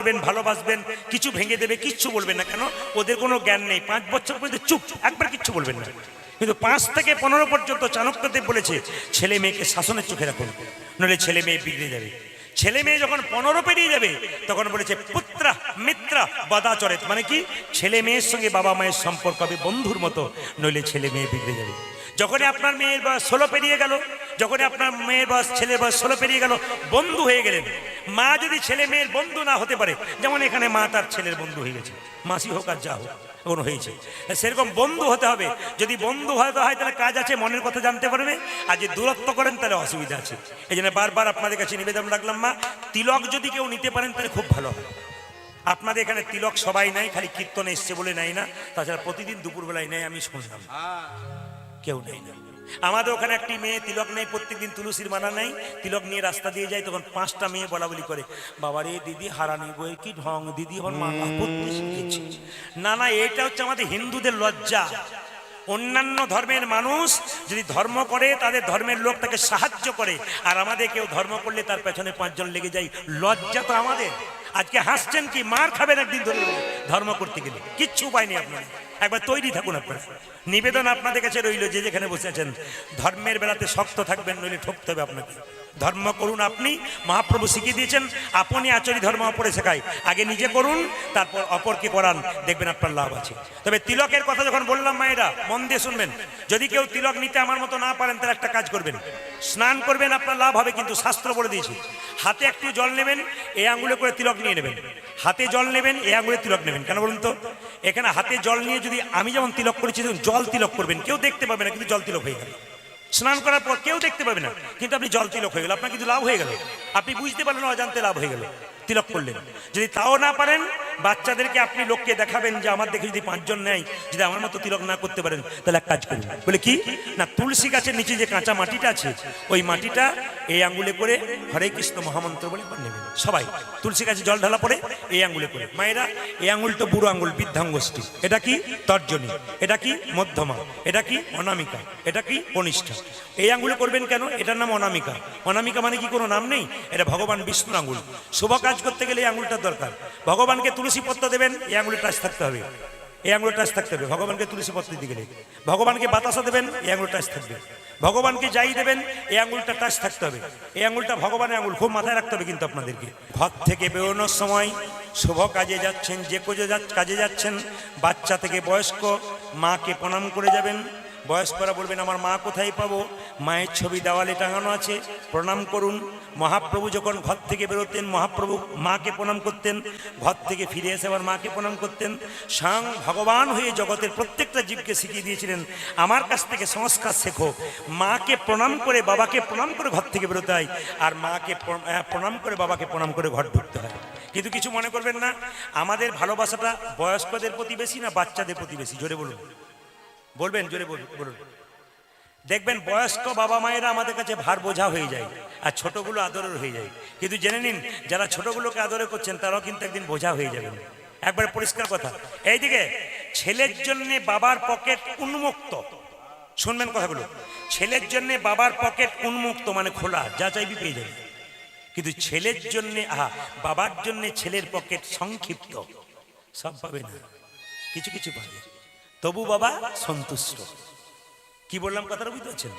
ভালোবাসবেন, কিছু ভেঙে দেবে, কিচ্ছু বলবেন না। কেন? ওদের কোনো জ্ঞান নেই। 5 বছর পর্যন্ত চুপ, একবার কিচ্ছু বলবেন না। কিন্তু 5 থেকে 15 পর্যন্ত চাণক্যদেব বলেছে ছেলে মেয়েকে শাসনের চোখে রাখুন, নইলে ছেলে মেয়ে বিগড়ে যাবে। ছেলে মেয়ে যখন 15 পেরিয়ে যাবে তখন বলেছে পুত্রা মিত্রা বদাচরেত, মানে কি ছেলে মেয়ের সঙ্গে বাবা মায়ের সম্পর্ক হবে বন্ধুর মতো, নইলে ছেলে মেয়ে বিগড়ে যাবে। যখনই আপনার মেয়ের বয়স 16 পেরিয়ে গেল, যখনই আপনার মেয়ের বয়স ছেলের বয়স 16 পেরিয়ে গেল, বন্ধু হয়ে গেলেন। মা যদি ছেলে মেয়ের বন্ধু না হতে পারে, যেমন এখানে মা তার ছেলের বন্ধু হয়ে গেছে, মাসি হোক আর যা হোক এখন হয়েছে, সেরকম বন্ধু হতে হবে। যদি বন্ধু হতে হয় তাহলে কাজ আছে, মনের কথা জানতে পারবে। আর যদি দূরত্ব করেন তাহলে অসুবিধা আছে। এই জন্য বারবার আপনাদের কাছে নিবেদন রাখলাম, মা তিলক যদি কেউ নিতে পারেন তাহলে খুব ভালো হয়। আপনাদের এখানে তিলক সবাই নাই, খালি কীর্তনে এসছে বলে নাই না, তাছাড়া প্রতিদিন দুপুরবেলায় নেই, আমি শুনলাম কেউ নেই না। আমাদের ওখানে একটি মেয়ে তিলক নেই, প্রত্যেকদিন তুলসীর মালা নেই, তিলক নিয়ে রাস্তা দিয়ে যায়, তখন 5টা মেয়ে বলা বলি করে, বাবা রে দিদি হারানি বই কি ঢং, দিদি হন মালা পড়তে শিখেছে। না না, এটা হচ্ছে আমাদের হিন্দুদের লজ্জা। অন্যান্য ধর্মের মানুষ যদি ধর্ম করে, তাদের ধর্মের লোক তাকে সাহায্য করে, আর আমাদের কেউ ধর্ম করলে তার পেছনে 5 জন লেগে যায়। লজ্জা তো আমাদের। আজকে হাসছেন কি, মার খাবেন একদিন ধরে ধর্ম করতে গেলে, কিচ্ছু উপায় নেই। আপনার একবার তৈরি থাকুন। আপনারা নিবেদন আপনাদের কাছে রইল, যে যেখানে বসে আছেন ধর্মের বেলাতে শক্ত থাকবেন, নইলে ঠকতে হবে আপনাকে। ধর্ম করুন আপনি, মহাপ্রভু শিখিয়ে দিয়েছেন আপনি আচরি ধর্ম অপরে শেখায়, আগে নিজে করুন তারপর অপরকে করান, দেখবেন আপনার লাভ আছে। তবে তিলকের কথা যখন বললাম মায়েরা মন দিয়ে শুনবেন, যদি কেউ তিলক নিতে আমার মতো না পারেন তাহলে একটা কাজ করবেন, স্নান করবেন, আপনার লাভ হবে। কিন্তু শাস্ত্র বলে দিয়েছি, হাতে একটু জল নেবেন, এই আঙুলে করে তিলক নিয়ে নেবেন, হাতে জল নেবেন, এই আঙুলে তিলক নেবেন। কেন বলুন তো? এখানে হাতে জল নিয়ে যদি আমি যেমন তিলক করেছি, জল তিলক করবেন, কেউ দেখতে পাবে না, কিন্তু জল তিলক হয়ে গেল। স্নান করার পর কেউ দেখতে পাবে না, কিন্তু আপনি জল তিলক হয়ে গেল, আপনার কিন্তু লাভ হয়ে গেল। আপনি বুঝতে পারলেন, অজান্তে লাভ হয়ে গেল, তিলক করলেন। যদি তাও না পারেন, বাচ্চাদেরকে আপনি লোককে দেখাবেন যে আমার দেখে যদি 5 জন নেয়, যদি আমার মতো তিলক না করতে পারেন তাহলে এক কাজ করুন। বলে কি না, তুলসী গাছের নিচে যে কাঁচা মাটিটা আছে, ওই মাটিটা এই আঙ্গুলে করে হরে কৃষ্ণ মহামন্ত্র বলে নেবেন সবাই। তুলসী গাছে জল ঢালা পরে এই আঙ্গুলে করে। মায়েরা, এই আঙ্গুলটা বুড়ো আঙ্গুল, বৃদ্ধাঙ্গুষ্ঠী। এটা কি? তর্জনী। এটা কি? মধ্যমা। এটা কি? অনামিকা। এটা কি? কনিষ্ঠা। এই আঙ্গুলে করবেন কেন? এটার নাম অনামিকা। অনামিকা মানে কি কোনো নাম নেই? এটা ভগবান বিষ্ণুর আঙ্গুল। শুভ কাজ করতে গেলে এই আঙ্গুলটার দরকার। ভগবানকে তুলসী পত্র দেবেন, এই আঙ্গুলে টাচ থাকতে হবে, এই আঙ্গুলে টাচ থাকতে হবে। ভগবানকে তুলসী পত্র দিতে গেলে, ভগবানকে বাতাসা দেবেন, এই আঙ্গুল টাচ থাকবে। ভগবানকে যাই দেবেন, এই আঙ্গুলটা টাচ থাকতে হবে। এই আঙ্গুলটা ভগবানের আঙ্গুল, খুব মাথায় রাখতে হবে কিন্তু আপনাদেরকে। ঘর থেকে বেরোনোর সময় শুভ কাজে যাচ্ছেন, যে কাজে যাচ্ছেন, বাচ্চা থেকে বয়স্ক, মাকে প্রণাম করে যাবেন। বয়স্করা বলবেন আমার মা কোথায় পাবো? মায়ের ছবি দেওয়ালে টাঙানো আছে, প্রণাম করুন। মহাপ্রভু যখন ঘর থেকে বেরোতেন, মহাপ্রভু মাকে প্রণাম করতেন, ঘর থেকে ফিরে এসে আবার মাকে প্রণাম করতেন। স্বয়ং ভগবান হয়ে জগতের প্রত্যেকটা জীবকে শিখিয়ে দিয়েছিলেন, আমার কাছ থেকে সংস্কার শেখো। মাকে প্রণাম করে, বাবাকে প্রণাম করে ঘর থেকে বেরোতে হয়, আর মাকে প্রণাম করে, বাবাকে প্রণাম করে ঘর ঢুকতে হয়। কিন্তু কিছু মনে করবেন না, আমাদের ভালোবাসাটা বয়স্কদের প্রতি বেশি না বাচ্চাদের প্রতি বেশি? জোরে বলুন, বলবেন জোরে বলুন। দেখবেন বয়স্ক বাবা মায়েরা আমাদের কাছে ভার বোঝা হয়ে যায়, আর ছোটগুলো আদরের হয়ে যায়। কিন্তু জেনে নিন, যারা ছোটগুলোকে আদরে করছেন তারাও কিন্তু একদিন বোঝা হয়ে যাবেন। একবার পরিষ্কার কথা। এইদিকে ছেলের জন্য বাবার পকেট উন্মুক্ত, শুনবেন কথাগুলো। ছেলের জন্য বাবার পকেট উন্মুক্ত মানে খোলা, যা চাইবি পেয়ে যাবে। কিন্তু ছেলের জন্য বাবার জন্য ছেলের পকেট সংক্ষিপ্ত, সব পাবে না, কিছু কিছু পাবে, তবু বাবা সন্তুষ্ট। কি বললাম কথাটা বুঝতে পারছেন?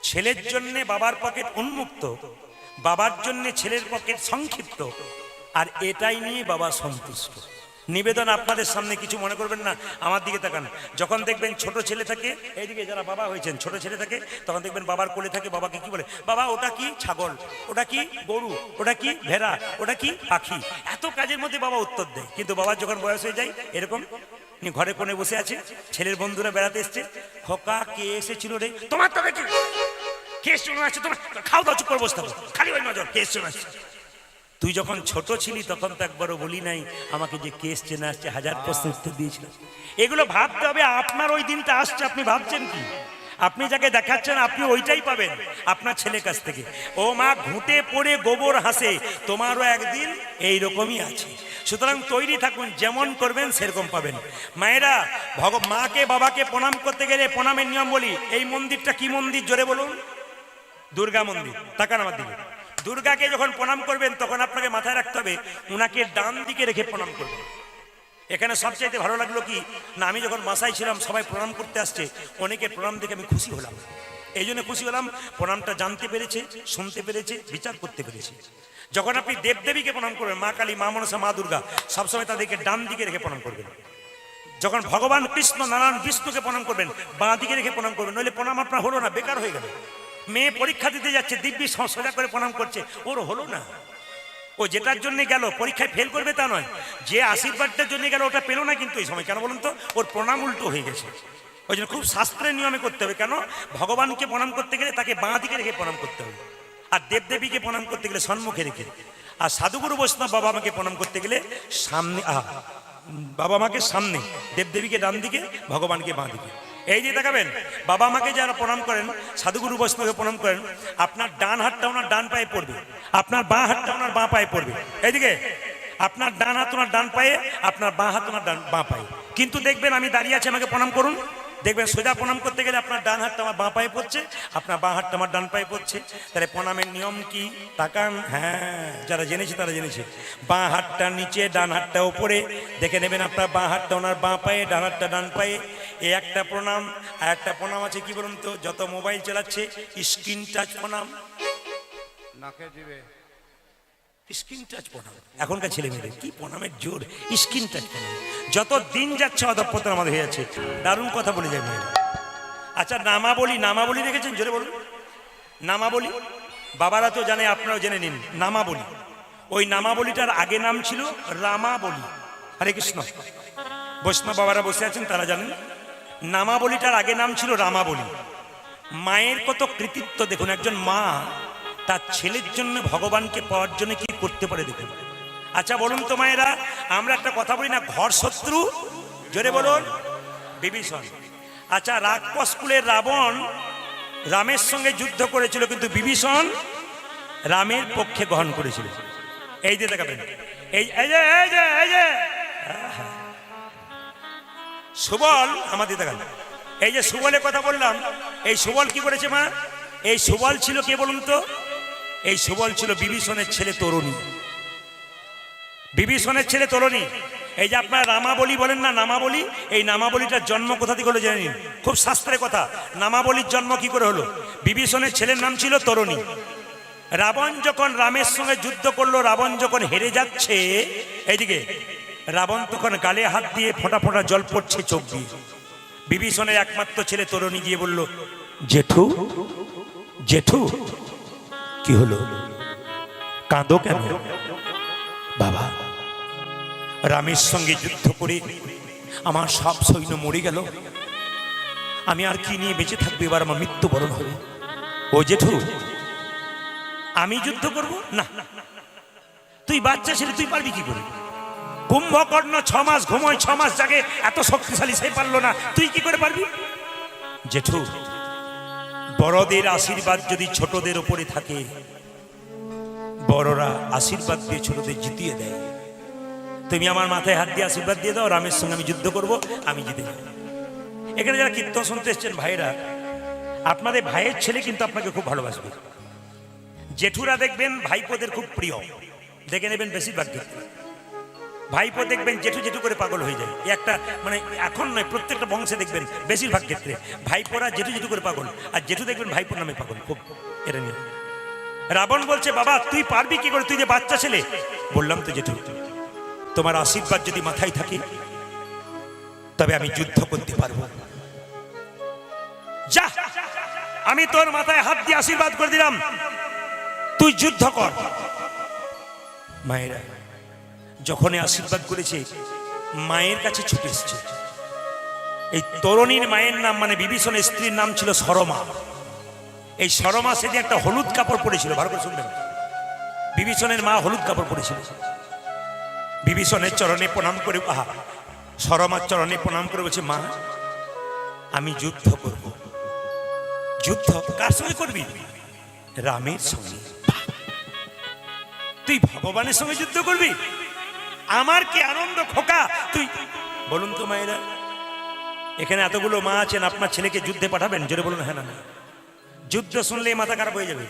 ছেলের জন্য বাবার পকেট উন্মুক্ত, বাবার জন্য ছেলের পকেট সংক্ষিপ্ত, আর এটাই নিয়ে বাবা সন্তুষ্ট। নিবেদন আপনাদের সামনে, কিছু মনে করবেন না, আমার দিকে তাকান। যখন দেখবেন ছোট ছেলে থাকে, এইদিকে যারা বাবা হয়েছেন, ছোট ছেলে থাকে, তখন দেখবেন বাবার কোলে থাকে, বাবাকে কি বলে? বাবা ওটা কি ছাগল, ওটা কি গরু, ওটা কি ভেড়া, ওটা কি পাখি। এত কাজের মধ্যে বাবা উত্তর দেয়। কিন্তু বাবার যখন বয়স হয়ে যায়, এরকম ঘরে কোণে বসে আছে, ছেলের বন্ধুরা বেড়াতে এসছে, খোকা কে এসেছিল রে? তোমার তো দেখি কেস চলে আসছে, তোমার খাও দাও, চুপ করে বসে থাকো, খালি ওই নজর, কেস চলে আসছে। তুই যখন ছোট ছিলি তখন তো একবারও বলি নাই আমাকে যে কেস চেনে আসছে, 1000 প্রশ্ন উত্তর দিয়েছিল। এগুলো ভাবতে হবে, আপনার ওই দিনটা আসছে, আপনি ভাবছেন কি? আপনি যাকে দেখাচ্ছেন আপনি ওইটাই পাবেন আপনার ছেলের কাছ থেকে। ও মা ঘুঁটে পড়ে গোবর হাসে, তোমারও একদিন এইরকমই আছে। সুতরাং তৈরি থাকুন, যেমন করবেন সেরকম পাবেন। মায়েরা, মাকে বাবাকে প্রণাম করতে গেলে প্রণামের নিয়ম বলি। এই মন্দিরটা কি মন্দির? জোরে বলুন। দুর্গা মন্দির। তাকান আমার দিকে। দুর্গাকে যখন প্রণাম করবেন তখন আপনাকে মাথায় রাখতে হবে উনাকে ডান দিকে রেখে প্রণাম করবেন। এখানে সবচাইতে ভালো লাগলো কি না, আমি যখন মাসায় ছিলাম সবাই প্রণাম করতে আসছে, অনেকে প্রণাম দেখে আমি খুশি হলাম। এই জন্য খুশি হলাম, প্রণামটা জানতে পেরেছে, শুনতে পেরেছে, বিচার করতে পেরেছে। যখন আপনি দেবদেবীকে প্রণাম করবেন, মা কালী, মা মনসা, মা দুর্গা, সবসময় তাদেরকে ডান দিকে রেখে প্রণাম করবেন। যখন ভগবান কৃষ্ণ, নারায়ণ, বিষ্ণুকে প্রণাম করবেন, বাঁ দিকে রেখে প্রণাম করবেন, নইলে প্রণাম আপনার হলো না, বেকার হয়ে গেল। মেয়ে পরীক্ষা দিতে যাচ্ছে, দিব্যি সোজা করে প্রণাম করছে, ওর হলো না। ও যেটার জন্য গেল পরীক্ষায় ফেল করবে তা নয়, যে আশীর্বাদটার জন্য গেল ওটা পেলো না কিন্তু এই সময়। কেন বলুন তো? ওর প্রণাম উল্টো হয়ে গেছে। ওই জন্য খুব শাস্ত্রের নিয়মে করতে হবে। কেন? ভগবানকে প্রণাম করতে গেলে তাকে বাঁ দিকে রেখে প্রণাম করতে হবে, আর দেবদেবীকে প্রণাম করতে গেলে সম্মুখে রেখে, আর সাধুগুরু বৈষ্ণব বাবা মাকে প্রণাম করতে গেলে সামনে, বাবা মাকে সামনে, দেবদেবীকে ডান দিকে, ভগবানকে বাঁ দিকে। এই যে দেখাবেন, বাবা মাকে যারা প্রণাম করেন, সাধুগুরু বৈষ্ণবকে প্রণাম করেন, আপনার ডান হাতটা ওনার ডান পায়ে পড়বে, আপনার বাঁ হাতটা ওনার বাঁ পায়ে পড়বে। এইদিকে আপনার ডান হাত ওনার ডান পায়ে, আপনার বাঁ হাত ওনার বাঁ পায়ে। কিন্তু দেখবেন আমি দাঁড়িয়ে আছি, আমাকে প্রণাম করুন, দেখবেন সোজা প্রণাম করতে গেলে আপনার ডান হাতটা আমার বাঁ পায়ে পড়ছে, আপনার বাঁ হাতটা আমার ডান পায়ে পড়ছে। তাহলে প্রণামের নিয়ম কি? তাকান, হ্যাঁ, যারা জেনেছে তারা জেনেছে। বাঁ হাতটা নিচে, ডান হাতটা উপরে, দেখে নেবেন আপনার বাঁ হাতটা ওনার বাঁ পায়ে, ডান হাতটা ডান পায়ে। এই একটা প্রণাম। আর একটা প্রণাম আছে কি বলুন তো, যত মোবাইল চালাচ্ছে স্ক্রিন টাচ প্রণাম, নাকে দিবে স্ক্রিন টাচ প্রণাম। এখনকার ছেলে মেয়েদের কি প্রণামের জোর, স্ক্রিন টাচ প্রণাম। যত দিন যাচ্ছে অধঃপতন আমাদের হয়ে যাচ্ছে। দারুণ কথা বলে যায় মেয়েরা। আচ্ছা, নামাবলী, নামাবলী দেখেছেন? জোরে বলুন। নামাবলী বাবারা তো জানে, আপনারাও জেনে নিন। নামাবলী, ওই নামাবলীটার আগে নাম ছিল রামাবলী। হরে কৃষ্ণ। বৈষ্ণব বাবারা বসে আছেন, তারা জানেন নামাবলীটার আগে নাম ছিল রামাবলী। মায়ের কত কৃতিত্ব দেখুন। একজন মা তার ছেলের জন্য, ভগবানকে পাওয়ার জন্য কি করতে পারে দেখুন। আচ্ছা বলুন তো মায়েরা, আমরা একটা কথা বলি না, ঘর শত্রু, জোরে বলুন, বিভীষণ। আচ্ছা, রাক্ষস কুলের রাবণ রামের সঙ্গে যুদ্ধ করেছিল, কিন্তু বিভীষণ রামের পক্ষে গ্রহণ করেছিল। এই যে দেখাবেন, এই যে এই যে এই যে সুবল, আমাদের দেখান, এই যে সুবলের কথা বললাম, এই সুবল কি করেছে মা? এই সুবল ছিল কে বলুন তো? এই সুবল ছিল বিভীষণের ছেলে তরুণী। বিভীষণের ছেলে তরুণী। এই যে আপনার রামাবলী বলেন না, নামাবলী, এই নামাবলীটার জন্ম কোথা থেকে হলো জেনে নিন। খুব শাস্ত্রের কথা। নামাবলীর জন্ম কি করে হলো? বিভীষণের ছেলের নাম ছিল তরুণী। রাবণ যখন রামের সঙ্গে যুদ্ধ করলো, রাবণ যখন হেরে যাচ্ছে, এইদিকে রাবণ তখন গালে হাত দিয়ে ফোঁটা ফোঁটা জল পড়ছে চোখ দিয়ে। বিভীষণের একমাত্র ছেলে তরুণী গিয়ে বলল, জেঠু, জেঠু, কি হলো, কাঁদো কেন? বাবা, রামের সঙ্গে যুদ্ধ করে আমার সব সৈন্য মরে গেল, আমি আর কি নিয়ে বেঁচে থাকবো, এবার আমার মৃত্যুবরণ হবে। ও জেঠু, আমি যুদ্ধ করব না, তুই বাচ্চা ছেলে, তুই পারবি কি করে? কুম্ভকর্ণ 6 মাস ঘুমোয়, 6 মাস জাগে, এত শক্তিশালী, সে পারলো না, তুই কি করে পারবি? জেঠু, বড়দের আশীর্বাদ যদি ছোটদের উপরে থাকে, বড়রা আশীর্বাদ দিয়ে ছোটদের জিতিয়ে দেয়। তুমি আমার মাথায় হাত দিয়ে আশীর্বাদ দিয়ে দাও, রামের সঙ্গে আমি যুদ্ধ করব, আমি জিতে যাব। এখানে যারা কীর্তন শুনতে এসছেন ভাইরা, আপনাদের ভাইয়ের ছেলে কিন্তু আপনাকে খুব ভালোবাসবে। জেঠুরা দেখবেন ভাইপোদের খুব প্রিয়, দেখে নেবেন বেশিরভাগ ক্ষেত্রে। ভাইপো দেখবেন জেঠু জেঠু করে পাগল হয়ে যায়। একটা মানে এখন নয়, প্রত্যেকটা বংশে দেখবেন বেশিরভাগ ক্ষেত্রে ভাইপোরা জেঠু জেঠু করে পাগল, আর জেঠু দেখবেন ভাইপোর নামে পাগল খুব। এটা নিয়ে রাবণ বলছে, বাবা তুই পারবি কি করে, তুই যে বাচ্চা ছেলে? বললাম তো জেঠু, তোমার আশীর্বাদ যদি মাথায় থাকে তবে আমি যুদ্ধ করতে পারবো। যা, আমি তোর মাথায় হাত দিয়ে আশীর্বাদ করে দিলাম, তুই যুদ্ধ কর। মায়েরা যখনই আশীর্বাদ করেছে, মায়ের কাছে ছুটে এসছে। এই তরুণীর মায়ের নাম, মানে বিভীষণের স্ত্রীর নাম ছিল সরমা। এই সরমা সেদিন একটা হলুদ কাপড় পরেছিল, ভালো করে শুনবেন। বিভীষণের মা হলুদ কাপড় পরেছিল। বিভীষণের চরণে প্রণাম করে, সরমার চরণে প্রণাম করে বলছে, মা আমি যুদ্ধ করব। যুদ্ধ কার সঙ্গে করবি? রামের সঙ্গে। তুই ভগবানের সঙ্গে যুদ্ধ করবি? আমার কি আনন্দ খোকা তুই। বলুন তো মায়েরা, এখানে এতগুলো মা আছেন, আপনার ছেলেকে যুদ্ধে পাঠাবেন? জোরে বলুন হ্যাঁ না। যুদ্ধ শুনলে মাথা খারাপ হয়ে যাবে।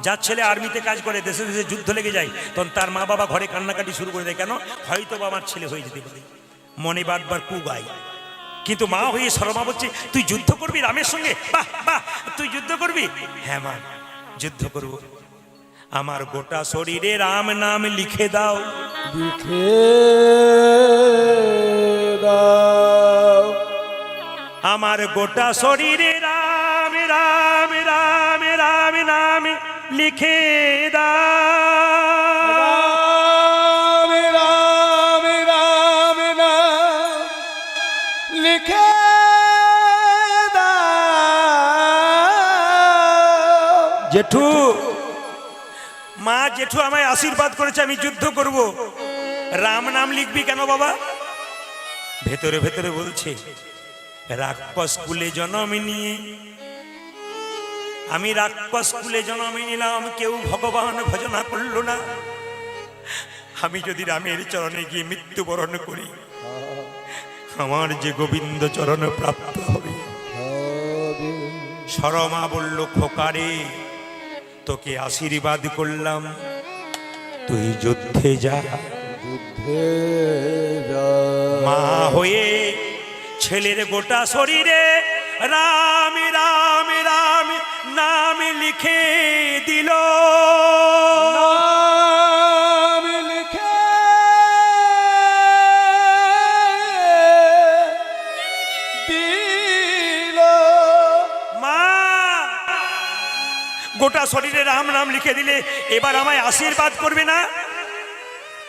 যার ছেলে আর্মিতে কাজ করে, দেশে দেশে যুদ্ধ লেগে যায়, তখন তার মা বাবা ঘরে কান্নাকাটি শুরু করে দেয়, কেন? হয়তো বা আমার ছেলে হয়ে যেতে পারে, মনে বারবার কুগায়। কিন্তু মা হয়ে সরমা বলছে, তুই যুদ্ধ করবি রামের সঙ্গে? বাহ বাহ, তুই যুদ্ধ করবি? হ্যাঁ মা, যুদ্ধ করব। আমার গোটা শরীরে রাম নাম লিখে দাও। লিখে দাও। আমার গোটা শরীরে রাম রাম রাম রাম নাম লিখে দাও। রাম রাম রাম নাম লিখে দাও। জেঠু, মা জেঠু আমায় আশীর্বাদ করেছে আমি যুদ্ধ করব। রাম নাম লিখবি কেন বাবা? ভেতরে ভেতরে বলছে, রাক্ষস কুলে জন্ম নিয়ে আমি রাক্ষস কুলে জন্ম নিলাম, কেউ ভগবান ভজনা করলো না। আমি যদি রামের চরণে গিয়ে মৃত্যুবরণ করি, আমার যে গোবিন্দ চরণ প্রাপ্ত হবে। সরমা বলল, খোকারে তোকে আশীর্বাদ করলাম, তুই যুদ্ধে যা। যুদ্ধে যা। মা হয়ে ছেলের গোটা শরীরে রাম রাম রাম নাম লিখে দিল। নাম লিখে দিল। মা গোটা শরীরে রাম নাম লিখে দিলে, এবার আমায় আশীর্বাদ করবে না?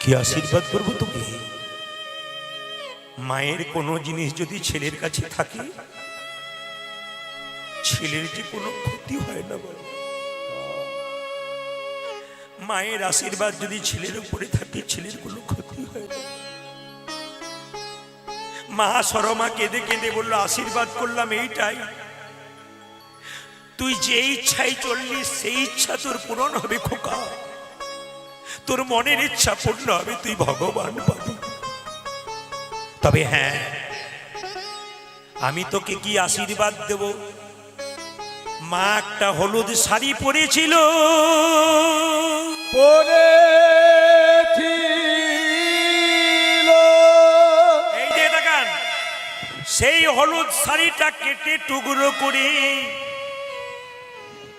কি আশীর্বাদ করবো তোকে? মায়ের কোনো জিনিস যদি ছেলের কাছে থাকে, ছেলের যে কোনো ক্ষতি হয় না বাবা। মায়ের আশীর্বাদ যদি ছেলের উপরে থাকে, ছেলের কোনো ক্ষতি হয় না। মা সরমা কেঁদে কেঁদে বলল, আশীর্বাদ করলাম এইটাই, তুই যে ইচ্ছাই চললি সেই ইচ্ছা তোর পূরণ হবে খোকা। তোর মনের ইচ্ছা পূর্ণ হবে, তুই ভগবান পাবি। তবে হ্যাঁ, আমি তোকে কি আশীর্বাদ দেব? মা একটা হলুদ শাড়ি পরেছিল, পড়েছিল। এই যে দেখান, সেই হলুদ শাড়িটা কেটে টুকরো করে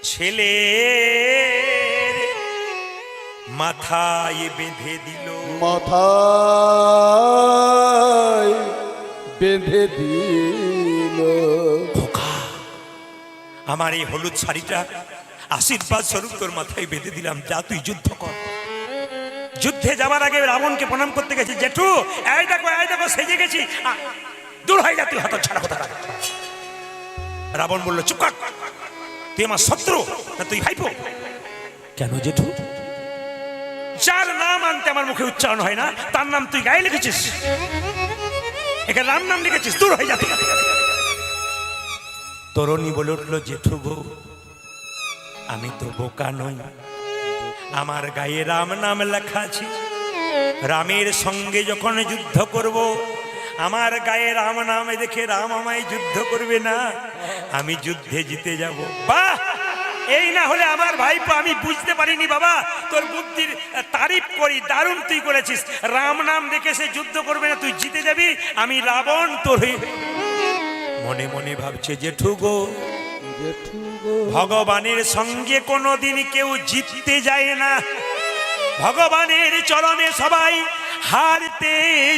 ছেলে মাথায় বেঁধে দিল। মাথায় বেঁধে দিল। খোকা, আমার এই হলুদ শাড়িটা আশীর্বাদ স্বরূপ তোর মাথায় বেঁধে দিলাম, যা তুই যুদ্ধ কর। যুদ্ধে যাবার আগে রাবণকে প্রণাম করতে গেছি, জেঠু এই দেখো সেজে গেছি, দূর হয়ে যা, তুই হাত ছাড়া কথা। রাবণ বলল, চুপ কর, তুই আমার শত্রু না তুই ভাইপো? কেন জেঠু? যার নাম আনতে আমার মুখে উচ্চারণ হয় না, তার নাম তুই গায়ে লিখেছিস, এখানে রাম নাম লিখেছিস, দূর হয়ে যা। তরুণী বলে উঠল, জেঠু গো, আমি তো বোকা নই, আমার গায়ে রাম নাম লেখা আছে। রামের সঙ্গে যখন যুদ্ধ করব, আমার গায়ে রাম নামে দেখে রাম আমায় যুদ্ধ করবে না, আমি যুদ্ধে জিতে যাব। বাহ, এই না হলে আমার ভাইপো, আমি বুঝতে পারিনি বাবা, তোর বুদ্ধির তারিফ করি, দারুণ তুই করেছিস। রাম নাম দেখে সে যুদ্ধ করবে না, তুই জিতে যাবি, আমি রাবণ তোর হয়ে। মনে মনে ভাবছে, জেঠু গো, ভগবানের সঙ্গে কোনোদিন কেউ জিততে যায় না, ভগবানের চরণে সবাই হারতে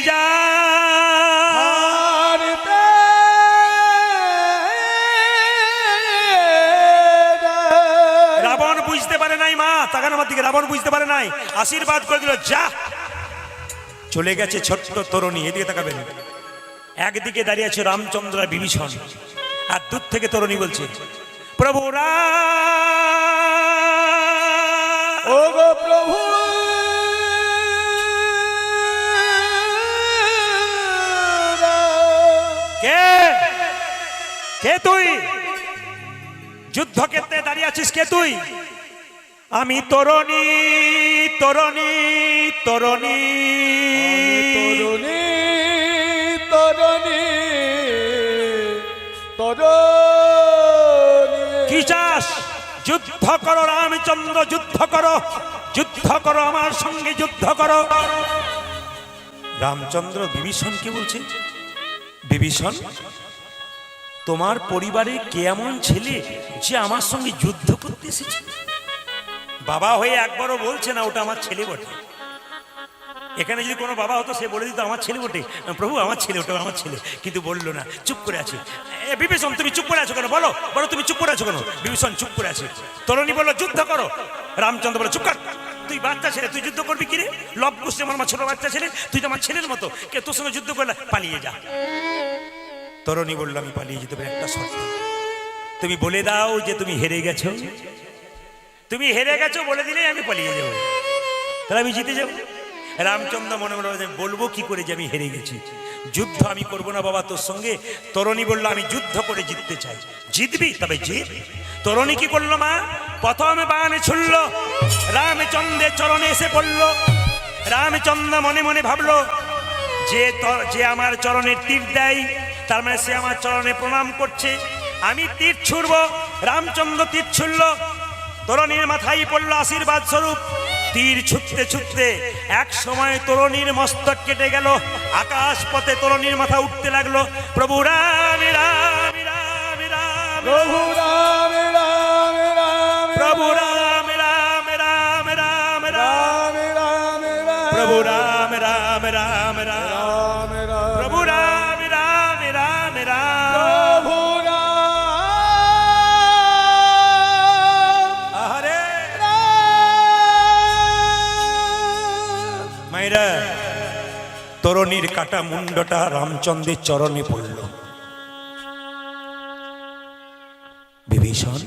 যায়। রাবণ বুঝতে পারে নাই, মা তাকান আমার দিকে, রাবণ বুঝতে পারে নাই, আশীর্বাদ করে দিল, যা। চলে গেছে ছোট্ট তরুণী, এদিকে তাকাবেন, একদিকে দাঁড়িয়ে আছে রামচন্দ্র আর বিভীষণ, আর দূর থেকে তরুণী বলছে, প্রভু রাম, ও গো প্রভু, কে কে তুই? যুদ্ধক্ষেত্রে দাঁড়িয়ে আছিস, কে তুই? আমি তরুণী তরুণী তরুণী তরুণী তরুণী তরুণী। কি চাস? যুদ্ধ করো রামচন্দ্র, যুদ্ধ করো, যুদ্ধ করো, আমার সঙ্গে যুদ্ধ করো। রামচন্দ্র বিভীষণকে বলছে, বিভীষণ, তোমার পরিবারে কে এমন ছেলে যে আমার সঙ্গে যুদ্ধ করতে এসেছে? বাবা হয়ে একবারও বলছে না ওটা আমার ছেলে বটে। এখানে যদি কোনো বাবা হতো সে বলে দিত আমার ছেলে বটে, প্রভু আমার ছেলে, ওটা আমার ছেলে, কিন্তু বললো না, চুপ করে আছে। বিভীষণ তুমি চুপ করে আছো কেন? বলো বলো, তুমি চুপ করে আছো কেন? বিভীষণ চুপ করে আছে। তরুণী বললো যুদ্ধ করো। রামচন্দ্র বলে চুপ কর, তুই বাচ্চা ছেলে, তুই যুদ্ধ করবি কি রে? লব কুশে আমার ছোট বাচ্চা ছেলে, তুই তো আমার ছেলের মতো, কে তোর সঙ্গে যুদ্ধ করলে? পালিয়ে যা। তরুণী বললো আমি পালিয়ে যেতে পারি, একটা শর্ত, তুমি বলে দাও যে তুমি হেরে গেছো। তুমি হেরে গেছো বলে দিলে আমি পালিয়ে যাবো, তাহলে আমি জিতে যাবো। রামচন্দ্র মনে মনে বলবো কি করে যে আমি হেরে গেছি? যুদ্ধ আমি করবো না বাবা তোর সঙ্গে। তরুণী বললো আমি যুদ্ধ করে জিততে চাই। জিতবি? তবে জিত। তরুণী কি করলো মা? প্রথমে বাণ ছুড়ল, রামচন্দ্রের চরণে এসে পড়ল। রামচন্দ্র মনে মনে ভাবলো যে আমার চরণের তীর দেয়, তার মানে সে আমার চরণে প্রণাম করছে, আমি তীর ছুড়ব। রামচন্দ্র তীর ছুড়ল, তরুণীর মাথায় পড়লো আশীর্বাদ স্বরূপ। তীর ছুটতে ছুটতে এক সময় তরুণীর মস্তক কেটে গেল, আকাশ পথে তরুণীর মাথা উঠতে লাগলো। প্রভু রাম রাম রাম রাম, প্রভু রাম রাম রাম, প্রভু রাম রাম রাম রাম রাম, রাম রাম রাম, প্রভু রাম রাম রাম রাম, রাম রাম, প্রভু রাম রাম রাম রাম, প্রভু রাম আহারে রাম। মায়েরা, তরুণীর কাটা মুন্ডটা রামচন্দ্রের চরণে পড়ল। বিভীষণ,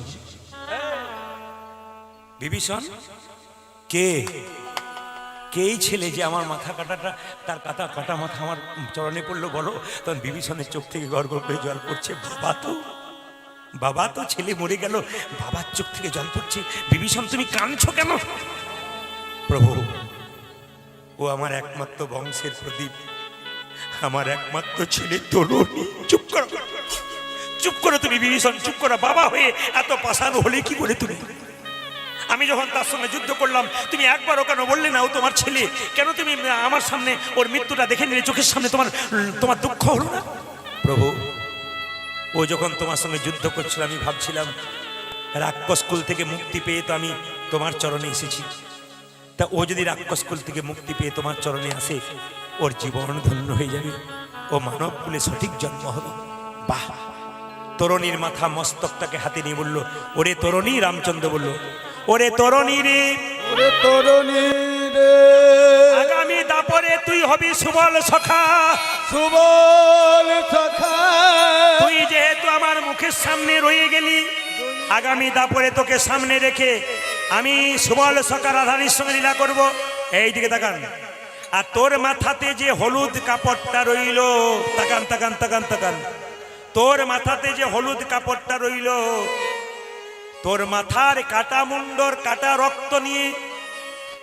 বিভীষণ কে? কেই ছেলে যে আমার মাথা কাটাটা, তার কাটা কাটা মাথা আমার চরণে পড়লো বলো? তখন বিভীষণের চোখ থেকে গড় গড় করে জল পড়ছে। বাবা তো, বাবা তো, ছেলে মরে গেল, বাবার চোখ থেকে জল পড়ছে। বিভীষণ তুমি কাঁদছো কেন? প্রভু, ও আমার একমাত্র বংশের প্রদীপ, আমার একমাত্র ছেলে তরুণী। চুপ করো, চুপ করো তুমি বিভীষণ, চুপ করো। বাবা হয়ে এত পাষাণ হলে কি করে তুমি? আমি যখন তার সঙ্গে যুদ্ধ করলাম তুমি একবারও কেন বললে না ও তোমার ছেলে? কেন তুমি আমার সামনে ওর মৃত্যুটা দেখে নিলে? চোখের সামনে তোমার দুঃখ হলো না? প্রভু, ও যখন তোমার সঙ্গে যুদ্ধ করছিল আমি ভাবছিলাম রাক্ষস কুল থেকে মুক্তি পেয়ে তো আমি তোমার চরণে এসেছি, তা ও যদি রাক্ষস কুল থেকে মুক্তি পেয়ে তোমার চরণে আসে, ওর জীবন ধন্য হয়ে যাবে, ও মানব কুলে সঠিক জন্ম হবে। বাহ! তরুণীর মাথা মস্তকটাকে হাতে নিয়ে বলল, ওরে তরুণী। রামচন্দ্র বলল, ওরে তরুণী রে, ওরে তরুণী রে, আগামী দাপরে তুই হবি সুবল সখা। সুবল সখা, তুই যেহেতু আমার মুখের সামনে রয়ে গেলি, আগামী দাপরে তোকে সামনে রেখে আমি সুবল সখা রাধারীর সঙ্গে লীলা করব। এই দিকে তাকান। আর তোর মাথাতে যে হলুদ কাপড়টা রইল, তাকান তাকান তাকান তাকান, তোর মাথাতে যে হলুদ কাপড়টা রইল, তোর মাথার কাটা মুন্ডর কাটা রক্ত নিয়ে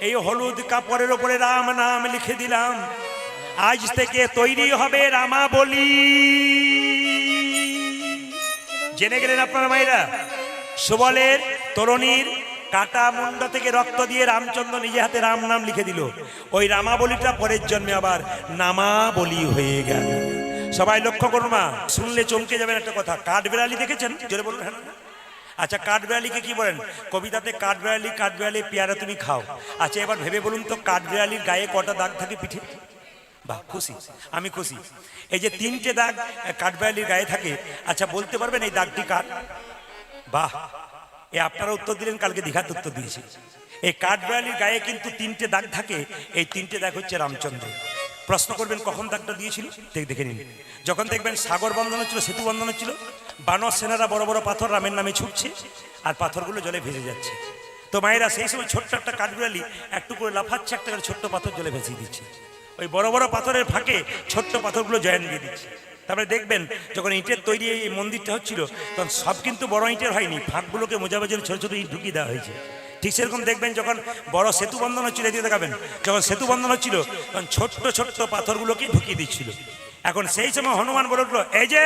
এই হলুদ কাপড়ের উপরে রাম নাম লিখে দিলাম। আজ থেকে তৈরি হবে রামাবলী। জেনে গেলেন আপনারা মায়েরা? সুবলের তরুণীর কাটা মুন্ড থেকে রক্ত দিয়ে রামচন্দ্র নিজে হাতে রাম নাম লিখে দিল। ওই রামাবলীটা পরের জন্মে আবার নামাবলী হয়ে গেল। সবাই লক্ষ্য করুন মা, শুনলে চমকে যাবেন একটা কথা। কাঠবেড়ালি দেখেছেন? জোরে বলুন। হ্যাঁ। আচ্ছা, কাঠবেড়ালিকে কি বলেন? কবিতাতে কাঠবেড়ালি কাঠবেড়ালি পেয়ারা তুমি খাও। আচ্ছা, এবার ভেবে বলুন তো কাঠবেড়ালির গায়ে কটা দাগ থাকে পিঠে? বাহ, খুশি, আমি খুশি। এই যে 3টে দাগ কাঠবেড়ালির গায়ে থাকে, আচ্ছা বলতে পারবেন এই দাগটি কার? বাহ, এ আপনারা উত্তর দিলেন, কালকে দীঘাতে উত্তর দিয়েছি। এই কাঠবেড়ালির গায়ে কিন্তু 3টে দাগ থাকে, এই 3টে দাগ হচ্ছে রামচন্দ্র। প্রশ্ন করবেন কখন দাগটা দিয়েছিল? দেখে নিন। যখন দেখবেন সাগর বন্ধন হচ্ছিল, সেতু বন্ধন হচ্ছিল, বানর সেনারা বড় বড় পাথর রামের নামে ছুটছে, আর পাথরগুলো জলে ভেসে যাচ্ছে। তো মায়েরা সেই সময় ছোট্ট একটা কাঠবেড়ালি একটু করে লাফাচ্ছে, একটা করে ছোট্ট পাথর জলে ভেসিয়ে দিচ্ছে। ওই বড় বড় পাথরের ফাঁকে ছোট্ট পাথরগুলো জয়েন দিয়ে দিচ্ছে। তারপরে দেখবেন যখন ইটের তৈরি এই মন্দিরটা হচ্ছিল, তখন সব কিন্তু বড় ইটের হয়নি, ফাঁকগুলোকে মোজাবাজি ছোট ছোট ইট ঢুকিয়ে দেওয়া হয়েছে। ঠিক সেরকম দেখবেন যখন বড় সেতু বন্ধন হচ্ছিল, এদিকে দেখাবেন, যখন সেতু বন্ধন হচ্ছিল তখন ছোট্ট ছোট্ট পাথরগুলোকে ঢুকিয়ে দিচ্ছিল। এখন সেই সময় হনুমান বলে উঠলো, এই যে,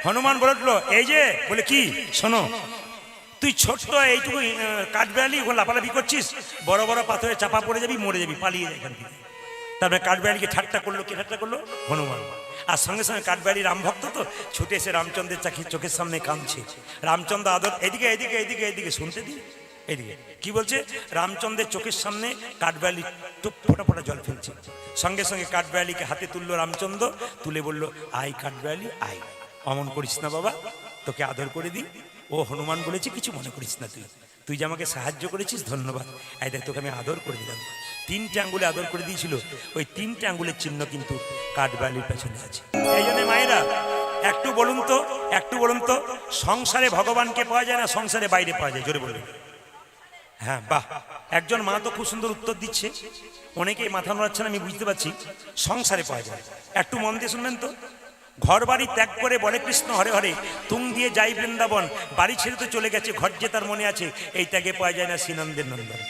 হনুমান বলে উঠলো, এই যে, বলে কি? শোনো, তুই ছোট্ট এইটুকু কাঠবেড়ালি ওখানে লাফালাফি করছিস, বড় বড় পাথরে চাপা পড়ে যাবি, মরে যাবি, পালিয়ে যায় এখান থেকে। তারপরে কাঠবেড়ালিকে ঠাট্টা করলো, কে ঠাট্টা করলো? হনুমান। আর সঙ্গে সঙ্গে কাঠবেড়ালি রাম ভক্ত তো, ছুটে এসে রামচন্দ্রের চোখের সামনে কাঁদছে। রামচন্দ্র আদর, এদিকে এদিকে এদিকে এদিকে, শুনতে দিন এদিকে কি বলছে। রামচন্দ্রের চোখের সামনে কাঠবেড়ালি টুপ ফোটা ফোটা জল ফেলছে। সঙ্গে সঙ্গে কাঠবেড়ালিকে হাতে তুললো রামচন্দ্র, তুলে বলল, আয় কাঠবেড়ালি আয়, অমন করিস না বাবা, তোকে আদর করে দিই। ও হনুমান বলেছে কিছু মনে করিস না, তুই যে আমাকে সাহায্য করেছিস ধন্যবাদ, এই দেখ তোকে আমি আদর করে দিলাম। 3টে আঙ্গুলে আদর করে দিয়েছিল, ওই 3টে আঙ্গুলের চিহ্ন কিন্তু কাঠবেড়ালির পেছনে আছে। এই জন্য মায়েরা একটু বলুন তো, একটু বলুন তো, সংসারে ভগবানকে পাওয়া যায় না সংসারে বাইরে পাওয়া যায়? জোরে বলবেন। হ্যাঁ বাহ, একজন মা তো খুব সুন্দর উত্তর দিচ্ছে, অনেকেই মাথা নাড়াচ্ছেন, আমি বুঝতে পারছি। সংসারে পাওয়া যায়, একটু মন দিয়ে শুনবেন তো। ঘর বাড়ি ত্যাগ করে বলে কৃষ্ণ হরে হরে, তুং দিয়ে যাই বৃন্দাবন, বাড়ি ছেড়ে তো চলে গেছে, ঘর যে তার মনে আছে, এই ত্যাগে পাওয়া যায় না শ্রীনন্দের নন্দন।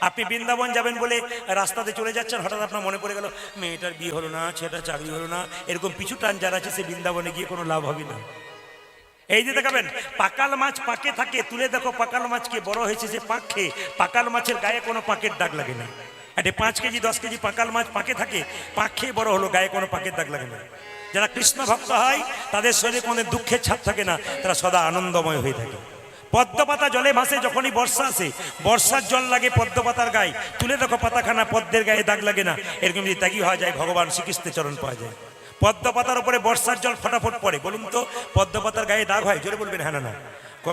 আপনি বৃন্দাবন যাবেন বলে রাস্তাতে চলে যাচ্ছেন, হঠাৎ আপনার মনে পড়ে গেল মেয়েটার বিয়ে হলো না, ছেলেটার চাকরি হলো না, এরকম পিছু টান যারা আছে, সে বৃন্দাবনে গিয়ে কোনো লাভ হবে না। এই যে দেখাবেন পাকাল মাছ পাকে থাকে, তুলে দেখো পাকাল মাছকে, বড় হয়েছে সে পাক খেয়ে, পাকাল মাছের গায়ে কোনো পাকের দাগ লাগে না। একটা 5 কেজি 10 কেজি পাকাল মাছ পাকে থাকে, পাক খেয়ে বড় হলো, গায়ে কোনো পাকের দাগ লাগে না। যারা কৃষ্ণ ভক্ত হয় তাদের শরীরে কোনো দুঃখের ছাপ থাকে না, তারা সদা আনন্দময় হয়ে থাকে। পদ্মপাতা জলে ভাসে, যখনই বর্ষা আসে, বর্ষার জল লাগে পদ্মপাতার গায়ে, তুলে দেখো পাতাখানা, পদ্মের গায়ে দাগ লাগে না। এরকম যদি ত্যাগী হওয়া যায়, ভগবান শ্রীকৃষ্ণের চরণ পাওয়া যায়। পদ্মপাতার উপরে বর্ষার জল ফটাফট পড়ে, বলুন তো পদ্মপাতার গায়ে দাগ হয়? জোরে বলবেন হ্যাঁ না না।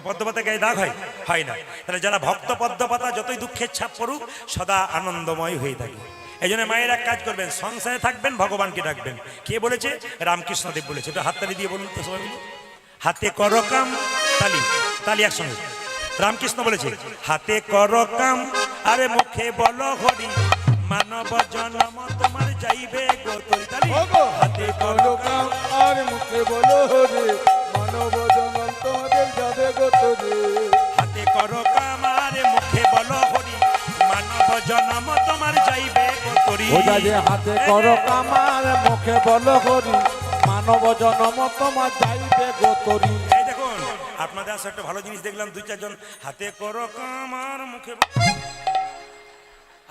পদ্মপাতার গায়ে দাগ হয়? হয় না। তাহলে যারা ভক্ত পদ্মপাতা, যতই দুঃখের ছাপ পড়ুক, সদা আনন্দময় হয়ে থাকে। এই জন্য মায়ের এক কাজ করবেন, সংসারে থাকবেন, ভগবানকে ডাকবেন। কে বলেছে? রামকৃষ্ণদেব বলেছে। এটা হাততালি দিয়ে বলুন তো সবাই মিলে, হাতে করো কাম, তালি তালি একসঙ্গে। রামকৃষ্ণ বলেছে, হাতে করো কাম, আরে মুখে বলো হরি, মানব জন্ম তোমার যাইবে গো তোরি। তালি, হাতে করো কাম, আর মুখে বলো হরে, মানব জনম তোমাদের যাবে গো তোরে। হাতে করো কাম, আরে মুখে বলো হরি, মানব জন্ম তোমার যাইবে গো তোরি। ওটা যে হাতে করো কামার, মুখে বলো হরি, মানব জনম তোমার যাইবে গো তোরি। এই দেখুন আপনাদের আসলে একটা ভালো জিনিস দেখলাম, 2-4 জন হাতে করো কাম আর মুখে,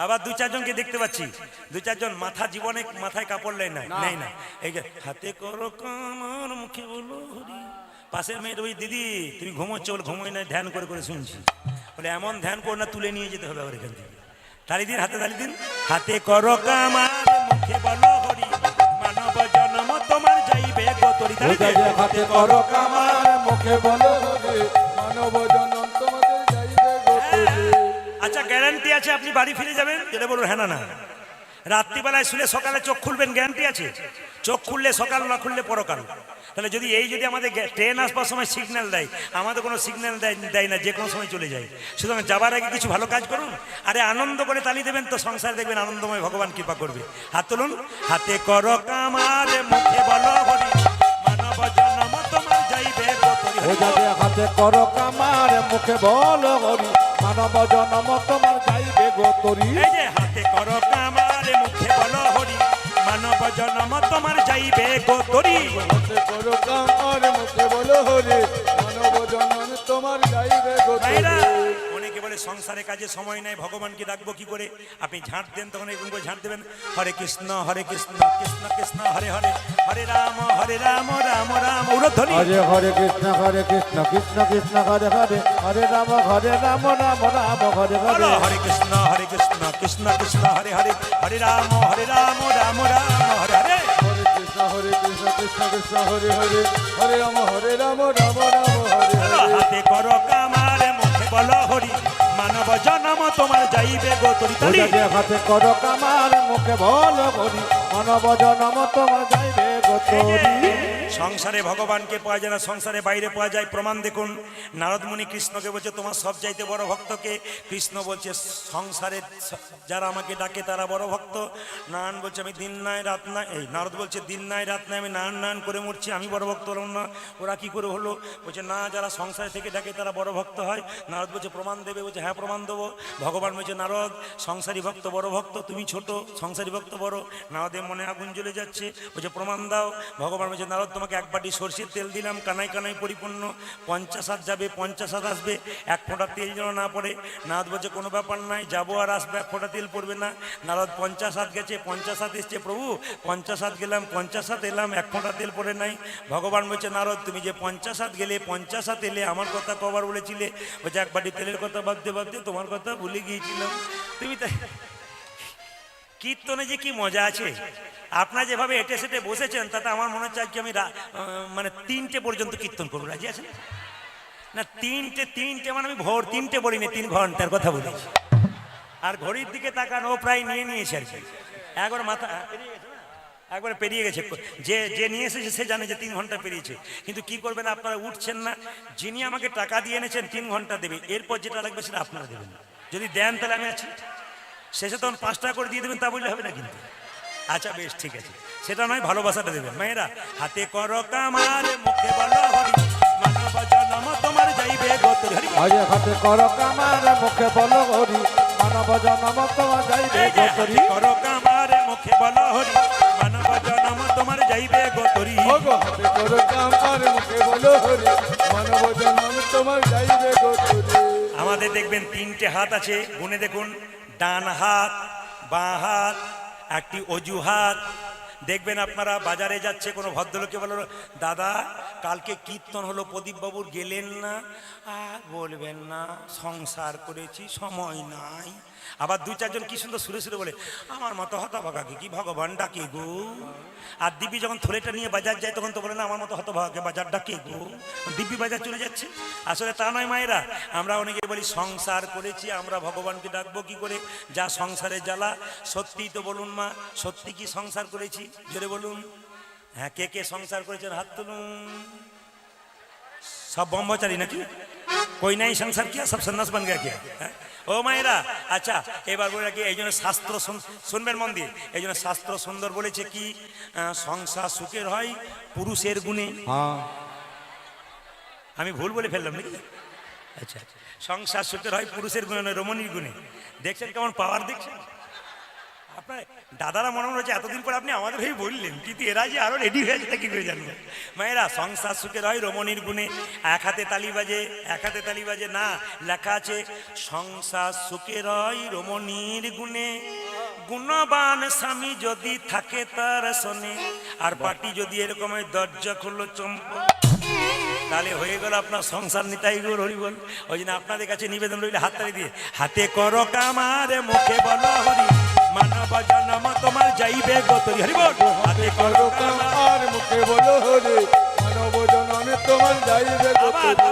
আবার 2-4 জনকে দেখতে পাচ্ছি, 2-4 জন মাথা জীবনে মাথায় কাপড় নেই না, নেই না। এই যে হাতে করো কাম আর মুখে বলো হরি। পাশের মেয়ের, ওই দিদি তুমি ঘুমোচ্ছ বলে, ঘুমোই না, ধ্যান করে করে শুনছি। বলে এমন ধ্যান কর না, তুলে নিয়ে যেতে হবে আবার এখান থেকে। তালি দিন, হাতে তালি দিন। হাতে করো কাম আর মুখে বলো হরি, মানব জন্ম তোমার যাইবে গো তোরি। তালি ওটা দিন। যে হাতে করো কামার, মুখে বলো হরে, মানব জনম তোমাদের যাইবে গো তোরে। আচ্ছা গ্যারান্টি আছে আপনি বাড়ি ফিরে যাবেন? যেটা বলুন হ্যাঁ না না। রাত্রিবেলায় শুলে সকালে চোখ খুলবেন, গ্যারান্টি আছে? চোখ খুললে সকাল, না খুললে পরকাল। তাহলে যদি আমাদের ট্রেন আসবার সময় সিগন্যাল দেয়, আমাদের কোনো সিগন্যাল দেয় না, যে কোনো সময় চলে যায়। সুতরাং যাবার আগে কিছু ভালো কাজ করুন, আরে আনন্দ করে তালি দেবেন তো সংসার দেখবেন আনন্দময়, ভগবান কৃপা করবে। হাত তুলুন। হাতে করো কাম আর মুখে বলো হরি, মানব জন্ম তোমার যাইবে গো তোরি। ওটা যে হাতে করো কামার, মুখে বলো হরি, মানব জনম তোমার যাইবে গো তোরি। এই যে হাতে করো কাম আর মুখে বলো হরি, মানব জন্ম তোমার যাইবে গো তোরি। হাতে করো কাম আর মুখে বলো হরে, মানব জনম তোমার যাইবে গো ভাইরা, তোরে। অনেকে বলে সংসারে কাজে সময় নাই, ভগবানকে ডাকবো কি করে? আপনি ঝাঁট দেন, তখন এরকম করে ঝাঁট দেবেন, হরে কৃষ্ণ কৃষ্ণ কৃষ্ণ হরে হরে, হরে রাম রাম রাম উরধ্বনি। হরে হরে কৃষ্ণ কৃষ্ণ কৃষ্ণ হরে হরে, হরে রাম রাম রাম হরে হরে। বলো, হরে কৃষ্ণ কৃষ্ণ কৃষ্ণ হরে হরে, হরে রাম রাম রাম হরে হরে। হরে কৃষ্ণ কৃষ্ণ কৃষ্ণ হরে হরে, হরে রাম রাম রাম হরে বলো, হরে। হাতে করো কাম আর মুখে বলো হরি, মানব জন্ম তোমার যাইবে গো তোরি। তালি। ওটা যে হাতে করো কামার, মুখে বলো হরি, মানব জনম তোমার যাইবে গো তোরি। সংসারে ভগবানকে পাওয়া যায় না, সংসারে বাইরে পাওয়া যায়। প্রমাণ দেখুন, নারদ মুনি কৃষ্ণকে বলছে তোমার সব চাইতে বড় ভক্তকে? কৃষ্ণ বলছে সংসারে যারা আমাকে ডাকে তারা বড় ভক্ত। নারায়ণ বলছে আমি দিন নাই রাত নাই, এই নারদ বলছে দিন নাই রাত নাই আমি নারায়ণ করে মরছি, আমি বড় ভক্ত হলাম না। ওরা কি করে হলো? বলছে না, যারা সংসারে থেকে ডাকে তারা বড় ভক্ত হয়। নারদ বলছে প্রমাণ দেবে? বলছে হ্যাঁ প্রমাণ দেবো। ভগবান বলছে নারদ সংসারী ভক্ত বড় ভক্ত, তুমি ছোট, সংসারী ভক্ত বড়। নারদের মনে আগুন জ্বলে যাচ্ছে, বলছে প্রমাণ দাও। দাও। ভগবান বলছে নারদ তোমাকে এক বাটি সর্ষের তেল দিলাম, কানায় কানায় পরিপূর্ণ, 50 হাত যাবে, 50 হাত আসবে, এক ফোঁটা তেল যেন না পড়ে। নারদ বলছে কোনো ব্যাপার নাই, যাবো আর আসবে, এক ফোঁটা তেল পড়বে না। নারদ 50 হাত গেছে, 50 হাত এসছে, প্রভু 50 হাত গেলাম, 50 হাত এলাম, এক ফোঁটা তেল পড়ে নাই। ভগবান বলছে নারদ তুমি যে 50 হাত গেলে, 50 হাত এলে, আমার কথা কবার বলেছিলে? বলছে এক বাটি তেলের কথা ভাবতে ভাবতে তোমার কথা ভুলে গিয়েছিলাম। তুমি তাই কীর্তনে যে কি মজা আছে, আপনারা যেভাবে এটে সেটে বসেছেন তাতে আমার মনে হচ্ছে আজকে আমি মানে 3টে পর্যন্ত কীর্তন করবো। রাজি আছেন না? 3টে মানে আমি ভোর 3টে বলিনি, 3 ঘন্টার কথা বলেছি। আর ঘড়ির দিকে তাকান, ও প্রায় নিয়ে নিয়েছে আর কি, একবার মাথা একবার পেরিয়ে গেছে। যে নিয়ে এসেছে সে জানে যে 3 ঘন্টা পেরিয়েছে, কিন্তু কি করবেন আপনারা উঠছেন না। যিনি আমাকে টাকা দিয়ে এনেছেন 3 ঘন্টা দেবে, এরপর যেটা লাগবে সেটা আপনারা দেবেন। যদি দেন তাহলে আমি আছি, শেষে তখন 5 টাকা করে দিয়ে দেবেন, তা বললে হবে না কিন্তু। আচ্ছা বেশ ঠিক আছে, সেটা নয়, ভালোবাসাটা দেবেন। মায়েরা হাতে করো কামার, মুখে বলো হরি, মানব জনম তোমার যাইবে গতরি। হরি আজ হাতে কর কামার, মুখে বলো হরি, মানব জনম তোমার যাইবে গতরি। করো কামার, মুখে বলো হরি, মানব জনম তোমার যাইবে গতরি। ওগো হাতে করো কামার, মুখে বলো হরি, মানব জনম তোমার যাইবে গতরি। আমাদের দেখবেন 3টে হাত আছে, গুনে দেখুন, ডান হাত, বাঁ হাত, একটি অজুহাত। দেখবেন আপনারা বাজারে যাচ্ছে, কোনো ভদ্রলোকে বলল দাদা কালকে কীর্তন হলো, প্রদীপ বাবুর গেলেন না? আর বলবেন না, সংসার করেছি, সময় নাই। আবার 2-4 জন কি সুন্দর সুরে সুরে বলে আমার মতো হতভাগাকে কি ভগবান ডাকে গো। আর দিব্যি যখন থলেটা নিয়ে বাজার যায় তখন তো বলে না আমার মতো হতভাগাকে বাজার ডাকে গো, দিব্যি বাজার চলে যাচ্ছে। আসলে তা নয় মায়েরা, আমরা অনেকে বলি সংসার করেছি, আমরা ভগবানকে ডাকবো কি করে? যা সংসারে জ্বালা। সত্যিই তো বলুন মা, সত্যি কি সংসার করেছি? জোরে বলুন। হ্যাঁ, কে কে সংসার করেছেন হাত তুলুন। সব ব্রহ্মচারী নাকি? কই নাই সংসার কিয়া, সব সন্ন্যাস বান গিয়া কিয়া? হ্যাঁ ও মায়েরা, আচ্ছা এবার বলে রাখি, এই জন্য শাস্ত্র শুনবেন মন দিয়ে। এই জন্য শাস্ত্র সুন্দর বলেছে কি, সংসার সুখের হয় পুরুষের গুণে। আমি ভুল বলে ফেললাম নাকি? আচ্ছা, সংসার সুখের হয় পুরুষের গুণে নয়, রমণীর গুণে। দেখছেন কেমন পাওয়ার, দেখছেন আপনার দাদারা মনে হচ্ছে এতদিন পরে আপনি আমাদের ভেবে বললেন, কিন্তু এরা যে আরো রেডি হয়ে আছে কি করে জানবো। মায়েরা সংসার সুখের হয় রমণীর গুণে। এক হাতে তালি বাজে, এক হাতে তালি বাজে না, লেখা আছে সংসার সুখের হয় রমণীর গুণে। গুণবান স্বামী যদি থাকে তার শোনে, আর পাটি যদি এরকম হয় দরজা খুললো চম্পক, তাহলে হয়ে গেল আপনার সংসার নিতাই গৌর হরি বল। ওই জন্য আপনাদের কাছে নিবেদন রইলে হাততালি দিয়ে, হাতে করো কামার, মুখে বলো হরি, মানব জনম তোমার যাইবে গতরি। হরি বল। হাতে করো কামার, আর মুখে বলো হরি, মানব জনম তোমার যাইবে গতরি।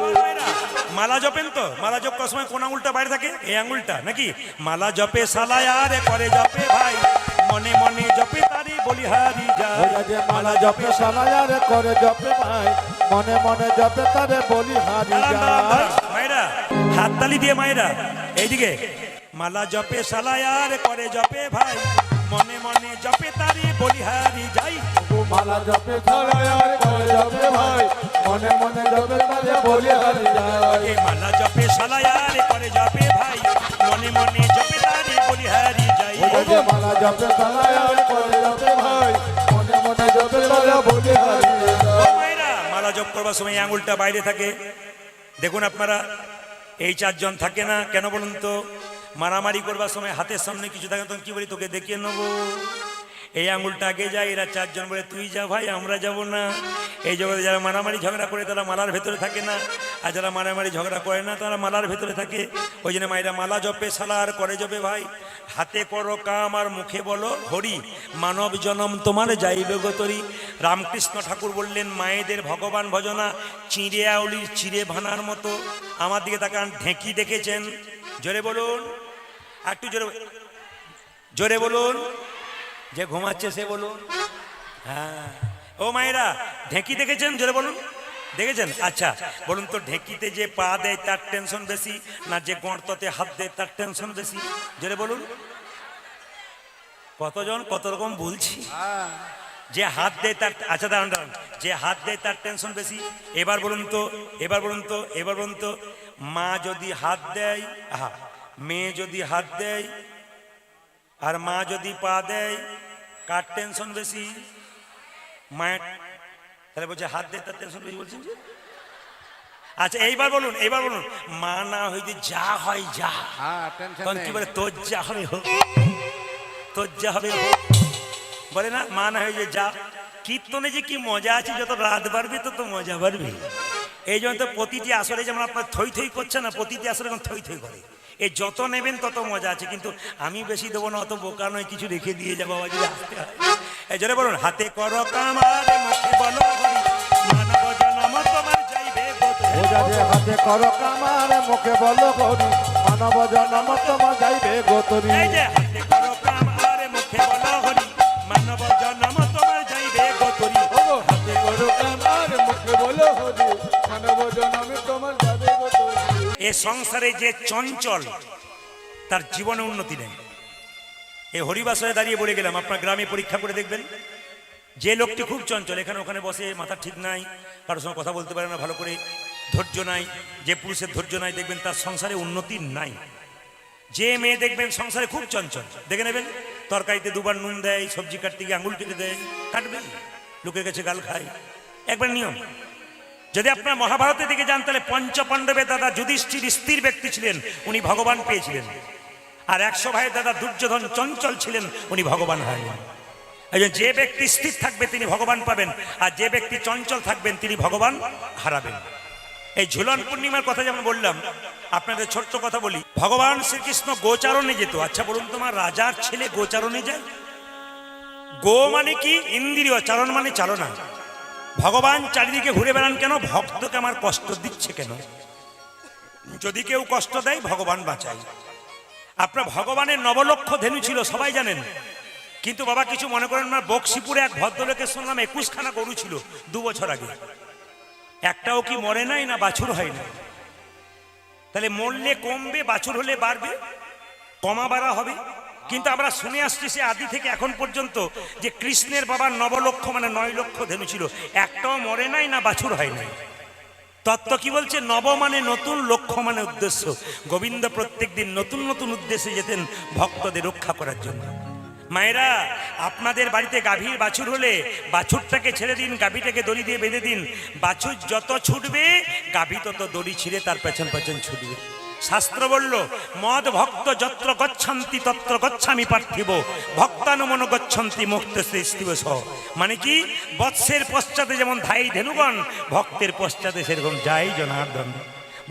মালা জপেন তো? মালা জপ করার সময় কোন আঙুলটা বাইরে থাকে? এই আঙুলটা নাকি? মালা জপে সালায় আর করে জপে ভাই, মনে মনে জপে তারি বলিহারি যায়। মালা জপে সালায়ার করে জপে ভাই, মনে মনে জপে তারে বলি হারি যায়। মায়েরা হাততালি দিয়ে, মায়েরা এইদিকে, মালা জপে সালায়ার করে জপে ভাই, মনে মনে জপে তারি বলিহারি যাই। মালা জপে সালায়ার করে জপে ভাই, মনে মনে জপে তারে বলি হারি যায়। মালা জপে সালায়ার করে জপে ভাই, মনে মনে জপে তারি বলিহারি যাই। মালা জপে সালায়ার করে জপে ভাই, মনে মনে জপে তারে বলি হারি যায়। মায়েরা মালা জপ করবার সময় এই আঙুলটা বাইরে থাকে। দেখুন আপনারা, এই 4 জন থাকে না কেন বলুন তো? মারামারি করবার সময় হাতের সামনে কিছু থাকে, তখন কি বলি তোকে দেখিয়ে নেবো। এই আঙুলটা আগে যায়, এরা 4 জন বলে তুই যা ভাই, আমরা যাব না। এই জগতে যারা মারামারি ঝগড়া করে তারা মালার ভেতরে থাকে না, আর যারা মারামারি ঝগড়া করে না তারা মালার ভেতরে থাকে। ওই জন্য মায়েরা মালা জপে সালার করে জপে ভাই, হাতে করো কাম আর মুখে বলো হরি, মানব জনম তোমার যাইবে গতরি। রামকৃষ্ণ ঠাকুর বললেন মায়েদের ভগবান ভজনা চিঁড়ে আউলির চিড়ে ভানার মতো। আমার দিকে তাকান, ঢেঁকি দেখেছেন? জোরে বলুন, একটু জোরে, জোরে বলুন। যে ঘুমাচ্ছে সে বলুন। হ্যাঁ ও মায়েরা, ঢেঁকি দেখেছেন? জোরে বলুন। দেখেছেন? আচ্ছা বলুন তো, ঢেঁকিতে যে পা দেয় তার টেনশন বেশি, না যে গর্ততে হাত দেয় তার টেনশন বেশি? জোরে বলুন। কতজন কত রকম বলছি। যে হাত দেয় তার, আচ্ছা দাঁড়ান দাঁড়ান, যে হাত দেয় তার টেনশন বেশি। এবার বলুন তো, এবার বলুন তো, এবার বলুন তো, মা যদি হাত দেয়, আহা, মেয়ে যদি হাত দেয় আর মা যদি পা দেয়, কার টেনশন বেশি? মায়ের তাহলে বলছে হাত দে, তার টেনশন বেশি বলছেন যে। আচ্ছা এইবার বলুন, এইবার বলুন, মা না হইতে যা হয় যা, হ্যাঁ টেনশন তখন নেই। কি বলে তোর যা হবে হোক, তোর যা হবে হোক, বলে না মা না হয়ে যা। কীর্তনে যে কি মজা আছে, যত রাত বাড়বে তত মজা বাড়বে। এই জন্য তো প্রতিটি আসরে যেমন আপনার থই থই করছে না, প্রতিটি আসরে এখন থই থই করে। এই যত নেবেন তত মজা আছে, কিন্তু আমি বেশি দেবো না, অত বোকা নয়, কিছু রেখে দিয়ে যাবো বাবা যদি আসতে হয়। এই জন্য বলুন, হাতে করো কামার মুখে বলো হরি, মানব জনম তোমার যাইবে গোত্রে। ওজা যে হাতে করো কামার মুখে বলো হরি, মানব জনম তোমার যাইবে গোতরি। এই যে হাতে করো কামার মুখে বলো হরি, মানব জনম তোমার যাইবে গোত্রে। ওগো হাতে করো কামার মুখে বলো হরি, মানব জনমে তোমার যাবে গো তরি। এ সংসারে যে চঞ্চল, তার জীবনে উন্নতি নেই। এই হরিবাসরে দাঁড়িয়ে বলে গেলাম, আপনার গ্রামে পরীক্ষা করে দেখবেন, যে লোকটি খুব চঞ্চল, এখানে ওখানে বসে, মাথা ঠিক নাই, কারোর সঙ্গে কথা বলতে পারে না ভালো করে, ধৈর্য নাই, যে পুরুষের ধৈর্য নাই দেখবেন তার সংসারে উন্নতি নাই। যে মেয়ে দেখবেন সংসারে খুব চঞ্চল, দেখে নেবেন তরকারিতে দুবার নুন দেয়, সবজি কাটতে গিয়ে আঙুল কেটে দেয়, কাটবেন, লোকের কাছে গাল খায়, একবার নিয়ম। যদি আপনার মহাভারতের দিকে যান, তাহলে পঞ্চপাণ্ডবের দাদা যুধিষ্ঠির স্থির ব্যক্তি ছিলেন, উনি ভগবান পেয়েছিলেন। আর 100 ভাইয়ের দাদা দুর্যোধন চঞ্চল ছিলেন, উনি ভগবান হয়নি। এই জন্য যে ব্যক্তি স্থির থাকবে তিনি ভগবান পাবেন, আর যে ব্যক্তি চঞ্চল থাকবেন তিনি ভগবান হারাবেন। এই ঝুলন পূর্ণিমার কথা যেমন বললাম, আপনাদের ছোট্ট কথা বলি, ভগবান শ্রীকৃষ্ণ গোচারণে যেত। আচ্ছা বলুন, তোমার রাজার ছেলে গোচারণে যায়? গো মানে কি? ইন্দ্রিয়, চারণ মানে চালনা। ভগবান চারিদিকে ঘুরে বেড়ান কেন? ভক্তকে আমার কষ্ট দিচ্ছে কেন? যদি কেউ কষ্ট দেয় ভগবান বাঁচায়। আপনার ভগবানের 9 লক্ষ ধেনু ছিল, সবাই জানেন, কিন্তু বাবা কিছু মনে করেন না, বক্সিপুরে এক ভদ্রলোকের শুনলাম 21 খানা গরু ছিল 2 বছর আগে। একটাও কি মরে নাই না বাছুর হয় না? তাহলে মরলে কমবে, বাছুর হলে বাড়বে, কমা বাড়া হবে। কিন্তু আমরা শুনে আসছি সে আদি থেকে এখন পর্যন্ত যে কৃষ্ণের বাবার 9 লক্ষ মানে 9 লক্ষ ধেনু ছিল, একটাও মরে নাই না বাছুর হয় নাই। তত্ত্ব কি বলছে? নব মানে নতুন, লক্ষ মানে উদ্দেশ্য। গোবিন্দ প্রত্যেক দিন নতুন নতুন উদ্দেশ্যে যেতেন ভক্তদের রক্ষা করার জন্য। মায়েরা, আপনাদের বাড়িতে গাভীর বাছুর হলে বাছুরটাকে ছেড়ে দিন, গাভীটাকে দড়ি দিয়ে বেঁধে দিন। বাছুর যত ছুটবে গাভী তত দড়ি ছিঁড়ে তার পেছন পেছন ছুটবে। শাস্ত্র বলল, মদ ভক্ত যত্র গচ্ছন্তি তত্র গচ্ছামি পার্থিব, ভক্তানুমন গচ্ছন্তি মুক্তস্তে স্থিব সহ। মানে কি? বৎসের পশ্চাতে যেমন ধাই ধেনুগণ, ভক্তের পশ্চাতে সেরকম যাই জনার্দন।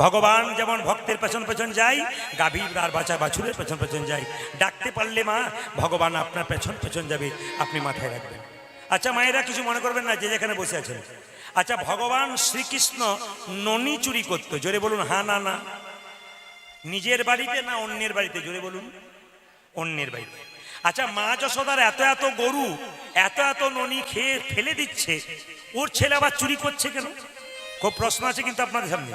ভগবান যেমন ভক্তের পেছন পেছন যায়, গাভীর আর বাচ্চা বাছুরের পেছন পেছন যায়। ডাকতে পারলে মা, ভগবান আপনার পেছন পেছন যাবে, আপনি মাথায় রাখবেন। আচ্ছা মায়েরা, কিছু মনে করবেন না যে যেখানে বসে আছেন। আচ্ছা, ভগবান শ্রীকৃষ্ণ ননি চুরি করতো, জোরে বলুন হ্যাঁ না না। নিজের বাড়িতে না অন্যের বাড়িতে? জোরে বলুন অন্যের বাড়িতে। আচ্ছা, মা যশোদার এত এত গরু, এত এত ননি খেয়ে ফেলে দিচ্ছে, ওর ছেলে আবার চুরি করছে কেন? খুব প্রশ্ন আছে কিন্তু আপনাদের সামনে।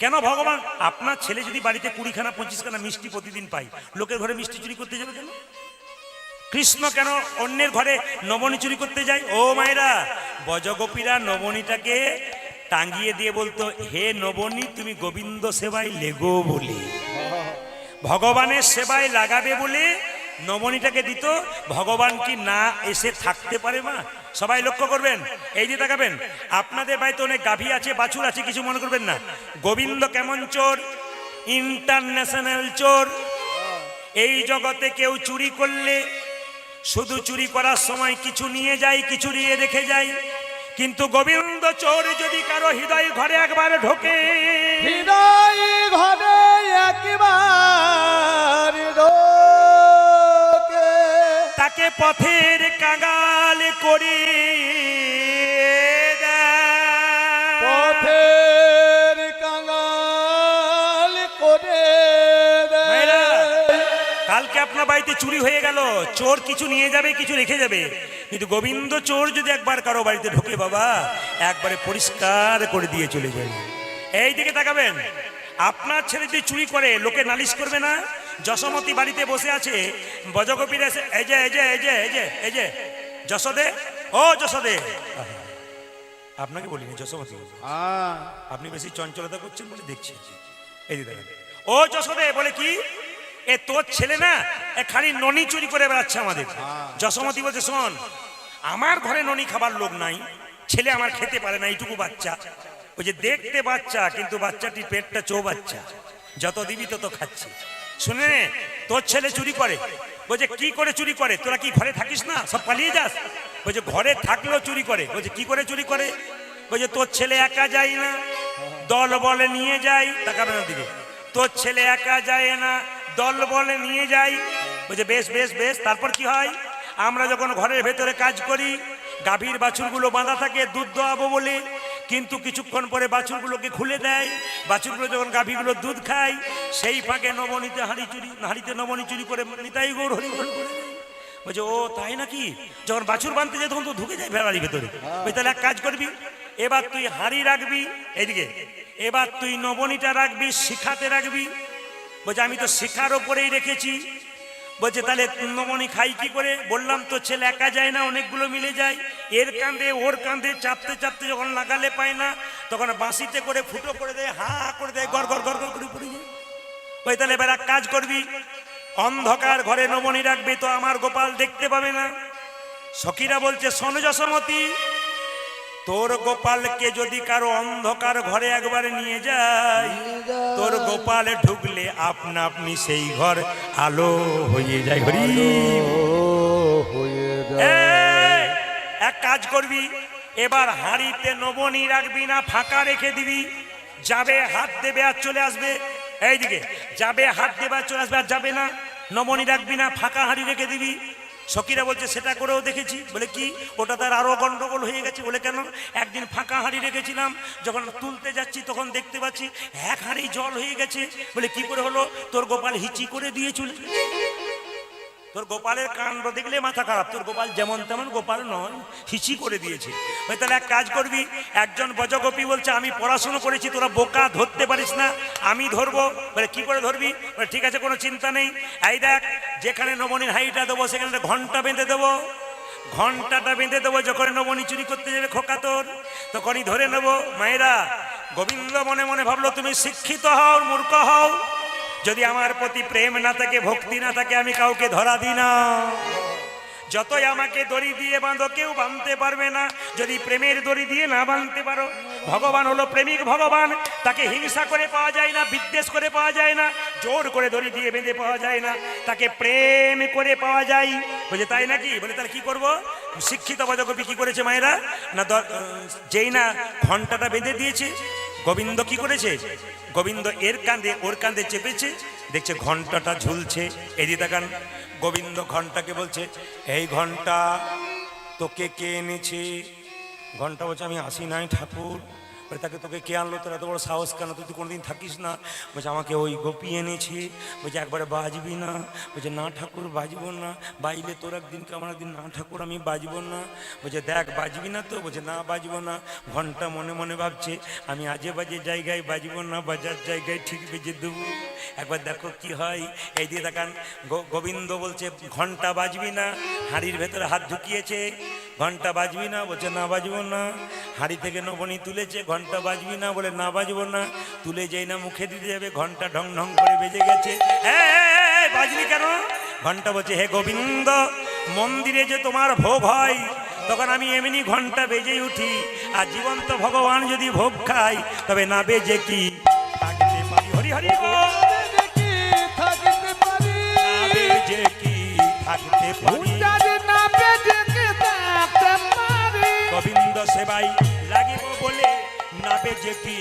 কেন ভগবান? আপনার ছেলে যদি বাড়িতে 20 খানা 25 খানা মিষ্টি প্রতিদিন পায়, লোকের ঘরে মিষ্টি চুরি করতে যাবে কেন? কৃষ্ণ কেন অন্যের ঘরে নবনী চুরি করতে যায়? ও মায়েরা, বজগোপীরা নবনীটাকে টাঙ্গিয়ে দিয়ে বলতো, হে নবনী তুমি গোবিন্দ সেবায় লেগো বলে, ভগবানের সেবায় লাগাবে বলে নবনীটাকে দিত। ভগবান কি না এসে থাকতে পারে মা? সবাই লক্ষ্য করবেন, এই যে তাকাবেন, আপনাদের বাড়িতে অনেক গাভী আছে, বাছুর আছে, কিছু মনে করবেন না। গোবিন্দ কেমন চোর? ইন্টারন্যাশনাল চোর। এই জগতে কেউ চুরি করলে শুধু চুরি করার সময় কিছু নিয়ে যায়, কিছু নিয়ে রেখে যায়। কিন্তু গোবিন্দ চোর যদি কারো হৃদয় ঘরে একবার ঢোকে, হৃদয় ঘরে একবার ঢোকে, তাকে পথের কাঙাল করে দেয়। পথের কাঙাল করে মায়েরা, দেয়। কালকে আপনার বাড়িতে চুরি হয়ে গেল, চোর কিছু নিয়ে যাবে, কিছু রেখে যাবে, কিন্তু গোবিন্দ চোর যদি একবার কারো বাড়িতে ঢোকে বাবা, একবারে পরিষ্কার করে দিয়ে চলে যায়। এই দিকে তাকাবেন, আপনার ছেলে যদি চুরি করে লোকে নালিশ করবে না? যশোমতী বাড়িতে বসে আছে, বজগোপীর এসে এই যে এই যে এই যে এই যে এই যে যশোদে, ও যশোদে, আপনাকে বলিনি যশোমতী, হ্যাঁ আপনি বেশি চঞ্চলতা করছেন বলে দেখছি। এই দিকে দেখেন, ও যশোদে বলে কি, এ তোর ছেলে না, এ খালি ননি চুরি করে বেড়াচ্ছে আমাদের। যশোমতী বলছে, শোন, আমার ঘরে ননি খাবার লোক নাই, ছেলে আমার খেতে পারে না, এইটুকু বাচ্চা, ওই যে দেখতে বাচ্চা কিন্তু বাচ্চাটি পেটটা চৌবাচ্চা, যত দিবি তত খাচ্ছি। শুনে তোর ছেলে চুরি করে, বলছে কি করে চুরি করে, তোরা কি ঘরে থাকিস না, সব পালিয়ে যাস? বলছে ঘরে থাকলেও চুরি করে। বলছে কি করে চুরি করে? বলছে তোর ছেলে একা যায় না, দল বলে নিয়ে যাই, টাকা বেনা দিবে। তোর ছেলে একা যায় না, দল বলে নিয়ে যাই। বলছে বেশ বেশ বেশ। তারপর কি হয়? আমরা যখন ঘরের ভেতরে কাজ করি, গাভীর বাছুরগুলো বাঁধা থাকে দুধ দোয়াবো বলে, কিন্তু কিছুক্ষণ পরে বাছুরগুলোকে খুলে দেয়। বাছুরগুলো যখন গাভীগুলো দুধ খায়, সেই ফাঁকে নবনীতে হাঁড়িতে নবনী চুরি করে নিতাই গৌর হরি গৌর করে দেয়। বলছে ও তাই নাকি? যখন বাছুর বাঁধতে যায় তখন তো ঢুকে যায় ভেড়ালির ভেতরে। ওই তাহলে এক কাজ করবি, এবার তুই হাঁড়ি রাখবি এইদিকে, এবার তুই নবনীটা রাখবি শিখাতে রাখবি। বলছে আমি তো শিখার ওপরেই রেখেছি। বলছে তাহলে নবনী খাই কি করে? বললাম তো ছেলে একা যায় না, অনেকগুলো মিলে যায়। এর কাঁধে ওর কাঁধে চাপতে চাপতে যখন লাগালে পায় না, তখন বাঁশিতে করে ফুটো করে দেয়, হা করে দেয়, গড় গড় গড় গড় করে পড়ে যায়। ওই তাহলে এবার এক কাজ করবি, অন্ধকার ঘরে নবনী রাখবি, তো আমার গোপাল দেখতে পাবে না। সখীরা বলছে শোন যশোমতী, তোর গোপালকে যদি কারো অন্ধকার ঘরে একবার নিয়ে যায়, তোর গোপালে ঢুকলে আপনা আপনি সেই ঘর আলো হয়ে যায়। হরি হয়ে এই, এক কাজ করবি, এবার হাঁড়িতে নবনী রাখবি না, ফাঁকা রেখে দিবি। যাবে হাত দেবে আর চলে আসবে, এইদিকে যাবে হাত দেবে আর চলে আসবে, আর যাবে না। নবনী রাখবি না, ফাঁকা হাঁড়ি রেখে দিবি। সখীরা বলছে সেটা করেও দেখেছি। বলে কি? ওটা তার আরো গন্ডগোল হয়ে গেছে। বলে কেন? একদিন ফাঁকা হাঁড়ি রেখেছিলাম, যখন তুলতে যাচ্ছি তখন দেখতে পাচ্ছি এক হাঁড়ি জল হয়ে গেছে। বলে কি করে হলো? তোর গোপাল হিচি করে দিয়ে চলে গেছে। তোর গোপালের কাণ্ড দেখলে মাথা খারাপ। তোর গোপাল যেমন তেমন গোপাল নয়, হিচি করে দিয়েছে। ওই তাহলে এক কাজ করবি, একজন বজগোপী বলছে আমি পড়াশুনো করেছি, তোরা বোকা, ধরতে পারিস না, আমি ধরবো। বলে কি করে ধরবি? বলে ঠিক আছে কোনো চিন্তা নেই, এই দেখ যেখানে নবনীর হাইটা দেবো সেখানে একটা ঘন্টা বেঁধে দেবো, ঘন্টাটা বেঁধে দেবো। যখন নবনী চুরি করতে যাবে খোকা তোর, তখনই ধরে নেবো। মায়েরা, গোবিন্দ মনে মনে ভাবলো তুমি শিক্ষিত হও মূর্খ হও, যদি আমার প্রতি প্রেম না থাকে, ভক্তি না থাকে, আমি কাউকে ধরা দিই না। যতই আমাকে দড়ি দিয়ে বাঁধো, কেউ বাঁধতে পারবে না যদি প্রেমের দড়ি দিয়ে না বাঁধতে পারো। ভগবান হলো প্রেমিক ভগবান, তাকে হিংসা করে পাওয়া যায় না, বিদ্বেষ করে পাওয়া যায় না, জোর করে দড়ি দিয়ে বেঁধে পাওয়া যায় না, তাকে প্রেম করে পাওয়া যায়। বুঝে তাই নাকি? বলে তাহলে কি করবো? শিক্ষিত বজগোপী কি করেছে মায়েরা না, যেই না ঘন্টাটা বেঁধে দিয়েছে, গোবিন্দ কি করেছে? গোবিন্দ এর কাঁধে ওর কাঁধে চেপেছে, দেখছে ঘন্টাটা ঝুলছে। এদিকে তাকান, গোবিন্দ ঘন্টাকে বলছে এই ঘন্টা তোকে কে এনেছে? ঘন্টা বলছে আমি আসি নাই ঠাকুর। বলে তাকে তোকে কে আনলো? তোর এত বড় সাহস কেন? তুই কোনোদিন থাকিস না। বলছে আমাকে ওই গোপী এনেছে। বলছে একবারে বাজবি না? বলছে না ঠাকুর বাজবো না, বাইলে তোর একদিন আমার একদিন, না ঠাকুর আমি বাজবো না। বলছে দেখ বাজবি না তো? বলছে না বাজবো না। ঘন্টা মনে মনে ভাবছে আমি আজে বাজে জায়গায় বাজবো না, বাজার জায়গায় ঠিক বেজে দেবো, একবার দেখো কি হয়। এই দিয়ে দেখান, গোবিন্দ বলছে ঘন্টা বাজবি না। হাঁড়ির ভেতরে হাত ঢুকিয়েছে, ঘন্টা বাজবি না? বলছে না বাজবো না। হাঁড়ি থেকে নবনী তুলেছে, ঘন্টা বাজবি না? বলে না বাজবো না। তুলে যেই না মুখে দিতে যাবে, ঘন্টা ঢং ঢং করে বেজে গেছে। বাজবি কেন? ঘন্টা বলছে হে গোবিন্দ, মন্দিরে যে তোমার ভোগ হয় তখন আমি এমনি ঘন্টা বেজেই উঠি, আর জীবন্ত ভগবান যদি ভোগ খাই তবে না বেজে কি থাকতে পারি? হরি হরি বল। থাকতে পারি, না বেজে কি থাকতে পারি? না বেঁচে কি থাকতে পারি। গোবিন্দ সেবাই লাগিব বলে না বেজে কি